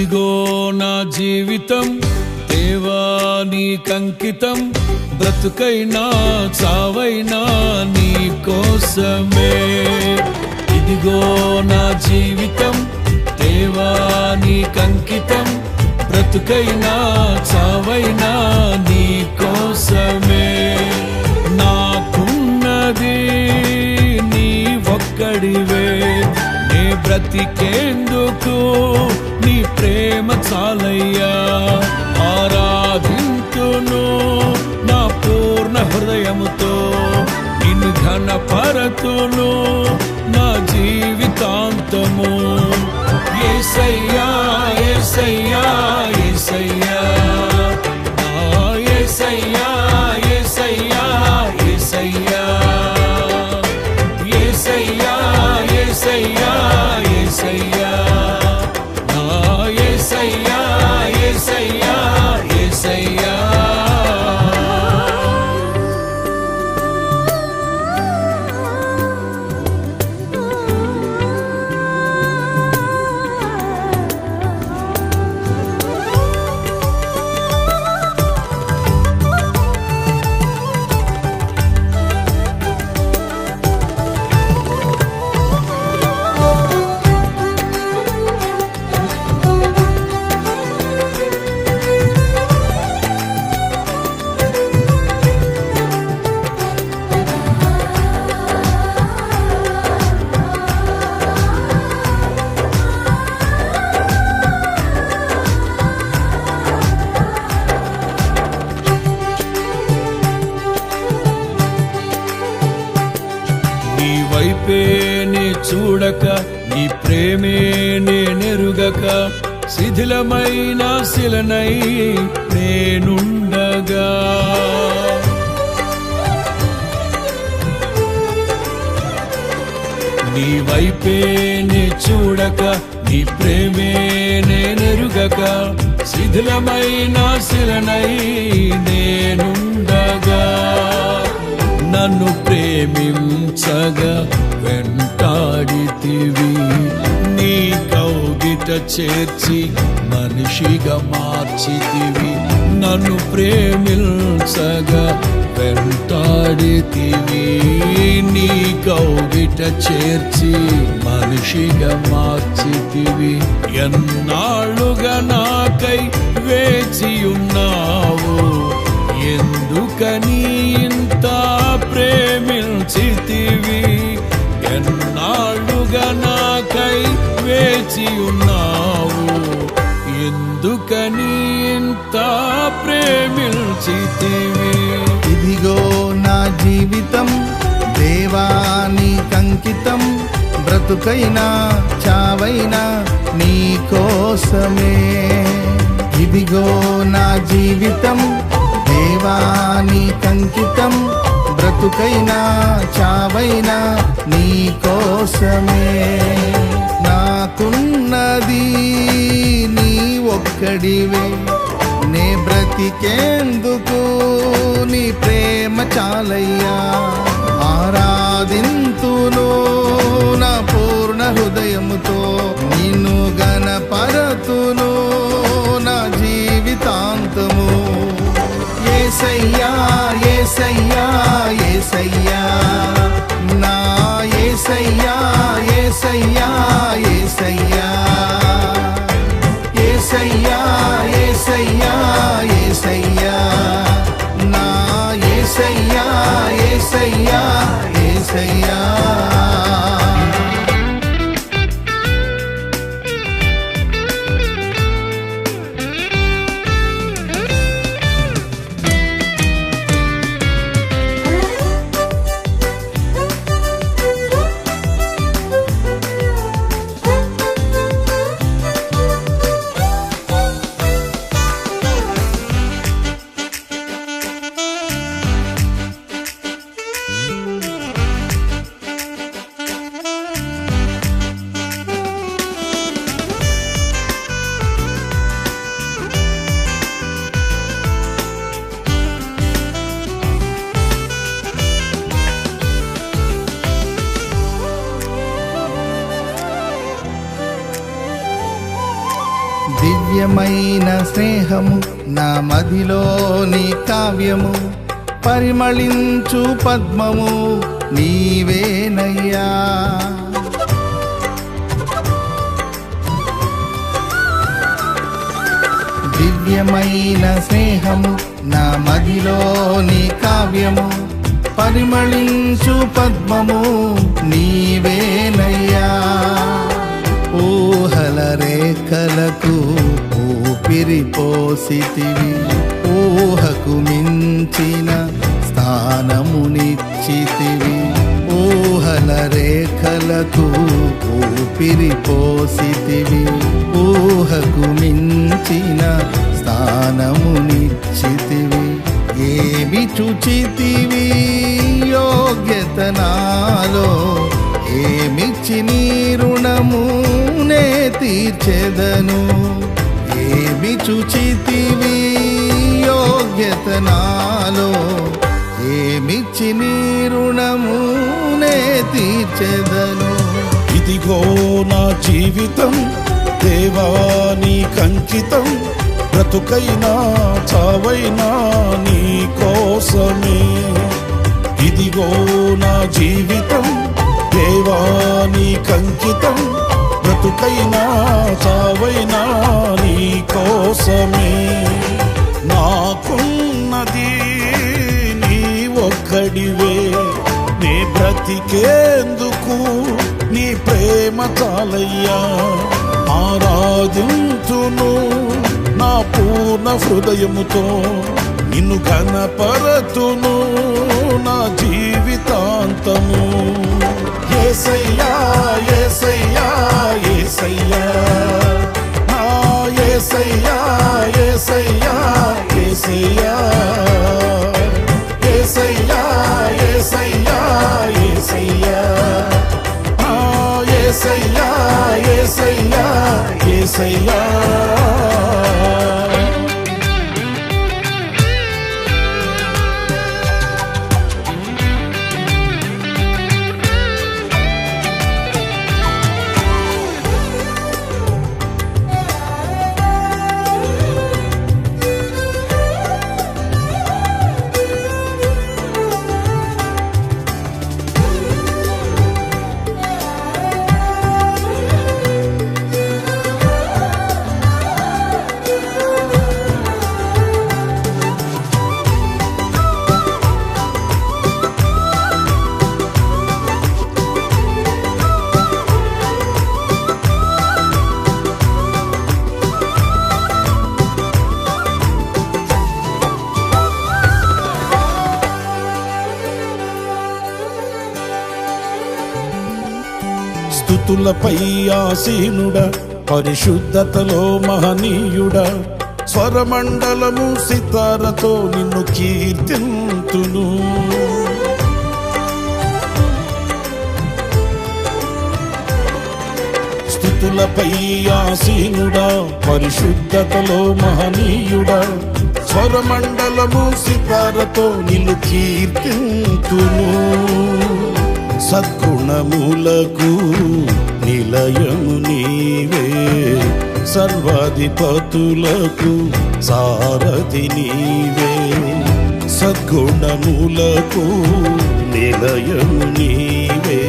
ఇదిగో నా జీవితం దేవా నీకంకితం, బ్రతుకైనా చావైనా నీ కోసమే. ఇదిగో నా జీవితం దేవా నీకంకితం, బ్రతుకైనా చావైనా నీ కోసమే. నాకున్నది నీ ఒక్కడివే, నీ బ్రతికేందుకు నీ ప్రేమ చాలయ్యా. ఆరాధింతును నా పూర్ణ హృదయముతో, నిన్ను ఘనపరతును నా జీవితాంతము. యేసయ్యా యేసయ్యా యేసయ్యా, యేసయ్యా యేసయ్యా యేసయ్యా, యేసయ్యా యేసయ్యా యేసయ్యా, యేసయ్యా యేసయ్యా యేసయ్యా. నీ వైపే నే చూడక, నీ ప్రేమే నేనెరుగక, శిథిలమైన శిలనై నేనుండగా. నీ వైపే నే చూడక, నీ ప్రేమే నేనెరుగక, శిథిలమైన శిలనై నేనుండగా. నన్ను ప్రేమించగా వెంటాడితివి, నీ కౌగిట చేర్చి మనిషిగా మార్చితివి. నన్ను ప్రేమించగా వెంటాడితివి, నీ కౌగిట చేర్చి మనిషిగా మార్చితివి. ఎన్నాళ్ళుగా నాకై వేచియున్నావు, ఎందుకని ఇంత ప్రేమించితివి. ఎన్నాళ్ళుగా నాకై వేచియున్నావు, ఎందుకని ఇంత ప్రేమించితివి. ఇదిగో నా జీవితం దేవా నీకంకితం, బ్రతుకైనా చావైనా నీ కోసమే. ఇదిగో నా జీవితం దేవా నీకంకితం, బ్రతుకైనా చావైనా నీ కోసమే. నాకున్నది నీ ఒక్కడివే, నే బ్రతికేందుకు నీ ప్రేమ చాలయ్యా. ఆరాధింతును నా పూర్ణ హృదయముతో, నిన్ను ఘనపరతును నా జీవితాంతము. యేసయ్యా యేసయ్యా యేసయ్యా, నా యేసయ్యా యేసయ్యా యేసయ్యా, యేసయ్యా యేసయ్యా యేసయ్యా, నా యేసయ్యా యేసయ్యా యేసయ్యా. దివ్యమైన స్నేహము నా మదిలోని కావ్యము, పరిమళించు పద్మము నీవేనయ్యా. దివ్యమైన స్నేహము నా మదిలోని కావ్యము, పరిమళించు పద్మము నీవేనయ్యా. ఊహల రేఖలకు ఊపిరి పోసితివి, ఊహకు మించిన స్థానమునిచ్చితివి. ఊహల రేఖలకు ఊపిరి పోసితివి, ఊహకు మించిన స్థానమునిచ్చితివి. ఏమి చూచితివి యోగ్యత నాలో, ఏమిచ్చి నీ రుణము నే తీర్చెదను. ఏమి చూచితివి యోగ్యత నాలో, ఏమిచ్చి నీ రుణము నే తీర్చెదను. ఇదిగో నా జీవితం దేవా నీకంకితం, బ్రతుకైనా చావైనా నీ కోసమే. ఇదిగో నా జీవితం దేవా నీకంకితం, బ్రతుకైనా చావైనా నీ కోసమే. నాకున్నది నీ ఒక్కడివే, నీ బ్రతికేందుకు నీ ప్రేమ చాలయ్యా. ఆరాధించును నా పూర్ణ హృదయముతో, నిన్ను ఘనపరతును నా జీవితాంతము. యేసయ్యా యేసయ్యా యేసయ్యా, నా యేసయ్యా యేసయ్యా యేసయ్యా, యేసయ్యా యేసయ్యా యేసయ్యా, నా యేసయ్యా యేసయ్యా యేసయ్యా. స్తుతులపై ఆసీనుడా, పరిశుద్ధతలో మహనీయుడా, స్వరమండలము సితారతో నిన్ను కీర్తింతును. స్తుతులపై ఆసీనుడా, పరిశుద్ధతలో మహనీయుడా, స్వరమండలము సితారతో నిన్ను కీర్తింతును. సద్గుణములకు నిలయము నీవే, సర్వాధిపతులకు సారథి నీవే. సద్గుణములకు నిలయము నీవే,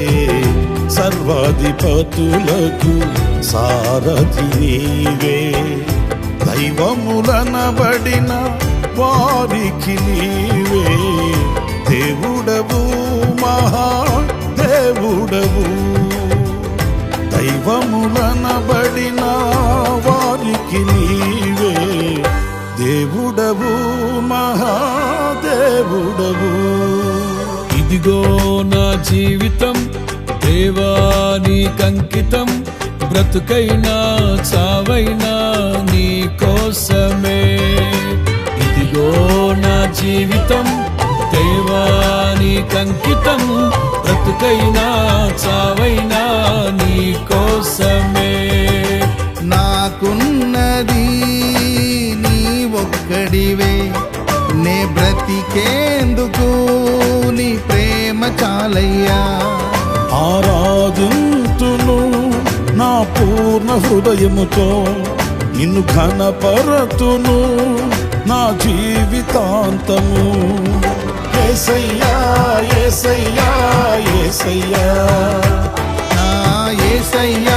సర్వాధిపతులకు సారథి నీవే. దైవములనబడిన వారికి నీవే దేవుడవు, మహా దేవుడవు. దైవములనబడిన వారికి నీవే దేవుడవు, మహాదేవుడవు. ఇదిగో నా జీవితం దేవా నీకంకితం, బ్రతుకైనా చావైనా నీ కోసమే. ఇదిగో నా జీవితం దేవా నీకంకితం, బ్రతుకైనా చావైనా నీ కోసమే. నాకున్నది నీ ఒక్కడివే, నే బ్రతికేందుకు నీ ప్రేమ చాలయ్యా. ఆరాధింతును నా పూర్ణ హృదయముతో, నిన్ను ఘనపరతును నా జీవితాంతము. యేసయ్యా యేసయ్యా యేసయ్యా నా యేసయ్యా